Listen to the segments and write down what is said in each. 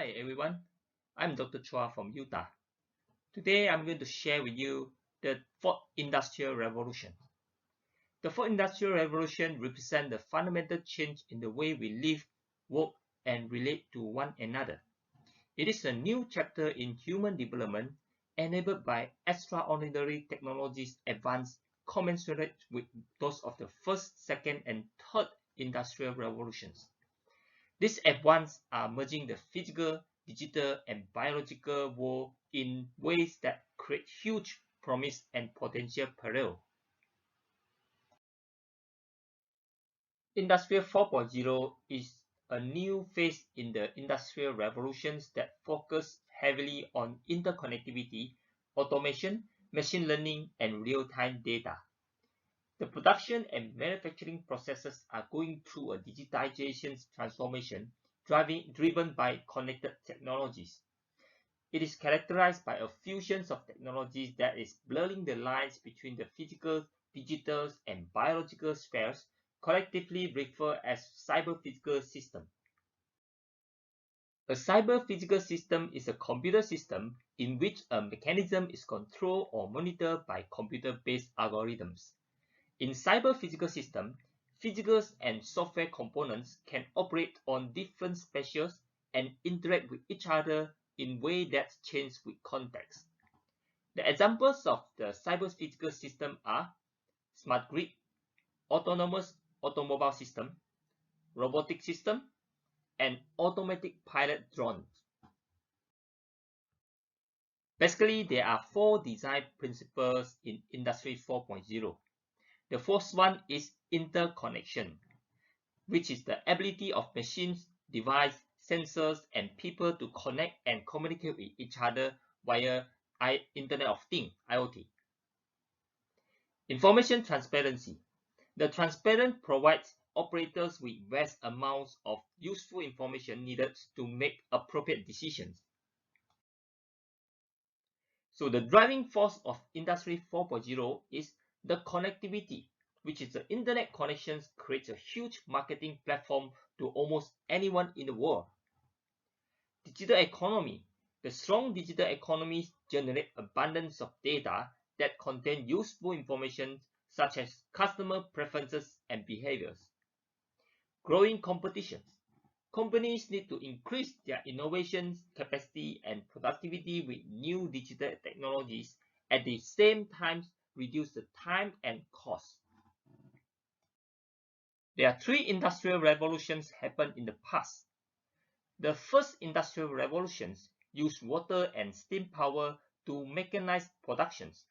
Hi everyone, I'm Dr. Chua from Utah. Today I'm going to share with you the fourth industrial revolution. The fourth industrial revolution represents the fundamental change in the way we live, work, and relate to one another. It is a new chapter in human development enabled by extraordinary technologies advanced commensurate with those of the first, second, and third industrial revolutions. These advances are merging the physical, digital, and biological world in ways that create huge promise and potential peril. Industry 4.0 is a new phase in the industrial revolutions that focus heavily on interconnectivity, automation, machine learning, and real-time data. The production and manufacturing processes are going through a digitization transformation driven by connected technologies. It is characterized by a fusion of technologies that is blurring the lines between the physical, digital, and biological spheres, collectively referred as cyber-physical system. A cyber-physical system is a computer system in which a mechanism is controlled or monitored by computer-based algorithms. In cyber-physical system, physical and software components can operate on different spatials and interact with each other in ways that change with context. The examples of the cyber-physical system are smart grid, autonomous automobile system, robotic system, and automatic pilot drones. Basically, there are four design principles in Industry 4.0. The first one is interconnection, which is the ability of machines, devices, sensors, and people to connect and communicate with each other via Internet of Things, IoT. Information transparency. The transparent provides operators with vast amounts of useful information needed to make appropriate decisions. So the driving force of Industry 4.0 is the connectivity, which is the internet connections creates a huge marketing platform to almost anyone in the world. Digital economy. The strong digital economies generate abundance of data that contain useful information such as customer preferences and behaviors. Growing competition. Companies need to increase their innovation capacity and productivity with new digital technologies, at the same time reduce the time and cost. There are three industrial revolutions happened in the past. The first industrial revolutions used water and steam power to mechanize productions.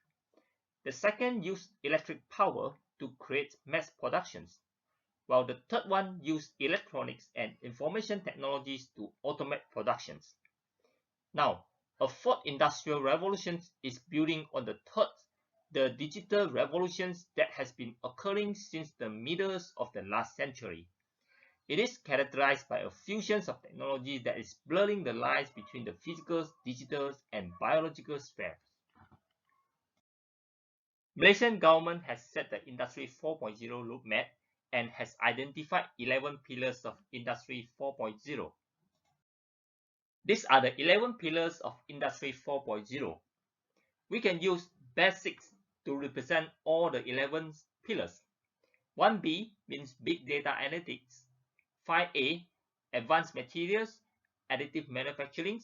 The second used electric power to create mass productions, while the third one used electronics and information technologies to automate productions. Now, a fourth industrial revolution is building on the third, the digital revolutions that has been occurring since the middle of the last century. It is characterized by a fusion of technology that is blurring the lines between the physical, digital, and biological spheres. Malaysian government has set the Industry 4.0 roadmap and has identified 11 pillars of Industry 4.0. These are the 11 pillars of Industry 4.0. We can use basics to represent all the 11 pillars. 1B means Big Data Analytics. 5A, Advanced Materials, Additive Manufacturing,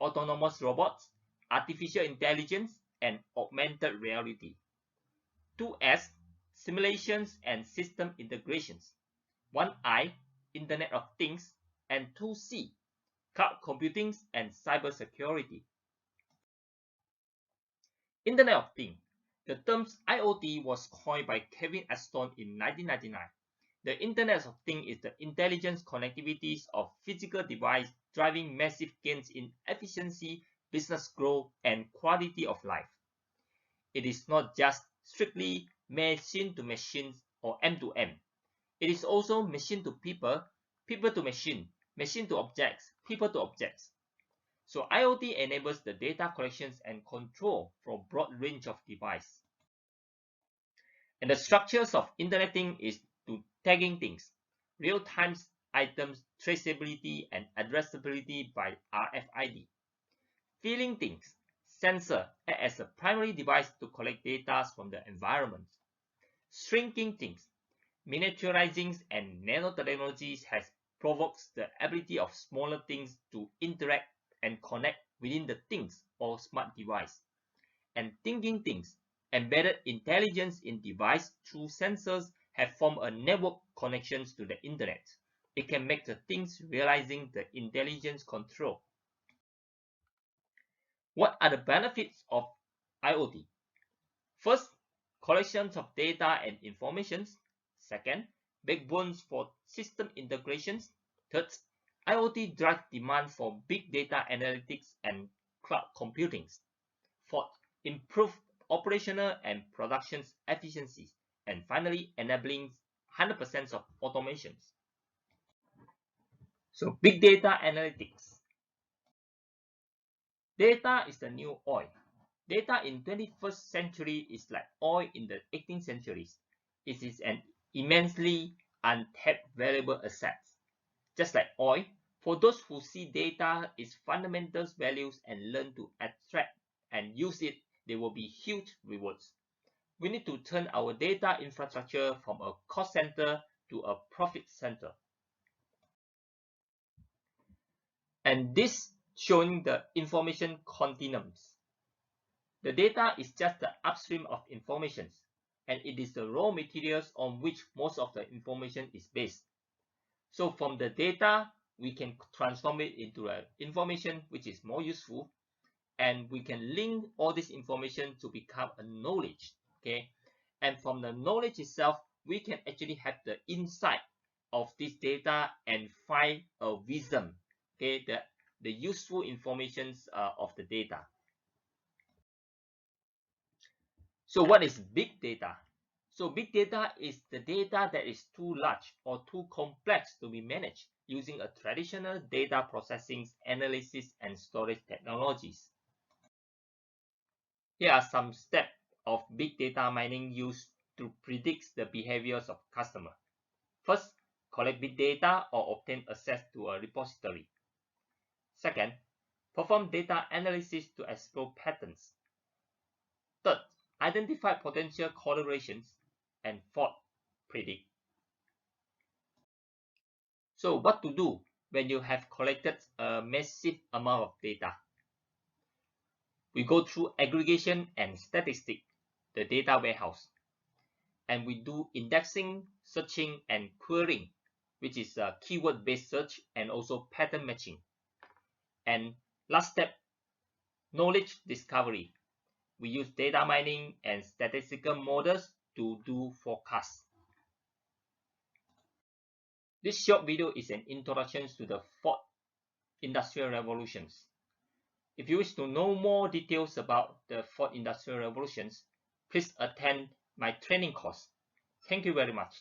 Autonomous Robots, Artificial Intelligence, and Augmented Reality. 2S, Simulations and System Integrations. 1I, Internet of Things, and 2C, Cloud Computing and Cybersecurity. Internet of Things. The term IoT was coined by Kevin Aston in 1999. The Internet of Things is the intelligent connectivities of physical devices driving massive gains in efficiency, business growth, and quality of life. It is not just strictly machine to machine or M to M. It is also machine to people, people to machine, machine to objects, people to objects. So IoT enables the data collections and control from a broad range of devices. And the structures of Internet Things is to tagging things, real-time items traceability and addressability by RFID. Feeling things, sensor act as a primary device to collect data from the environment. Shrinking things, miniaturizing and nanotechnologies has provoked the ability of smaller things to interact and connect within the things or smart device. And thinking things, embedded intelligence in device through sensors have formed a network connections to the internet. It can make the things realizing the intelligence control. What are the benefits of IoT? First, collections of data and informations. Second, backbones for system integrations. Third, IoT drives demand for big data analytics and cloud computing. Fourth, improve operational and production efficiencies. And finally, enabling 100% of automations. So, big data analytics. Data is the new oil. Data in 21st century is like oil in the 18th centuries. It is an immensely untapped valuable asset. Just like oil, for those who see data its fundamental values and learn to extract and use it, there will be huge rewards. We need to turn our data infrastructure from a cost center to a profit center. And this showing the information continuums. The data is just the upstream of information, and it is the raw materials on which most of the information is based. So from the data, we can transform it into information which is more useful, and we can link all this information to become a knowledge. Okay, and from the knowledge itself, we can actually have the insight of this data and find a wisdom. Okay, the useful informations of the data. So what is big data? So big data is the data that is too large or too complex to be managed using a traditional data processing, analysis, and storage technologies. Here are some steps of big data mining used to predict the behaviors of customers. First, collect big data or obtain access to a repository. Second, perform data analysis to explore patterns. Third, identify potential correlations. And fourth, predict. So what to do when you have collected a massive amount of data? We go through aggregation and statistics, the data warehouse. And we do indexing, searching, and querying, which is a keyword-based search and also pattern matching. And last step, knowledge discovery. We use data mining and statistical models to do forecasts. This short video is an introduction to the fourth industrial revolutions. If you wish to know more details about the fourth industrial revolutions, please attend my training course. Thank you very much.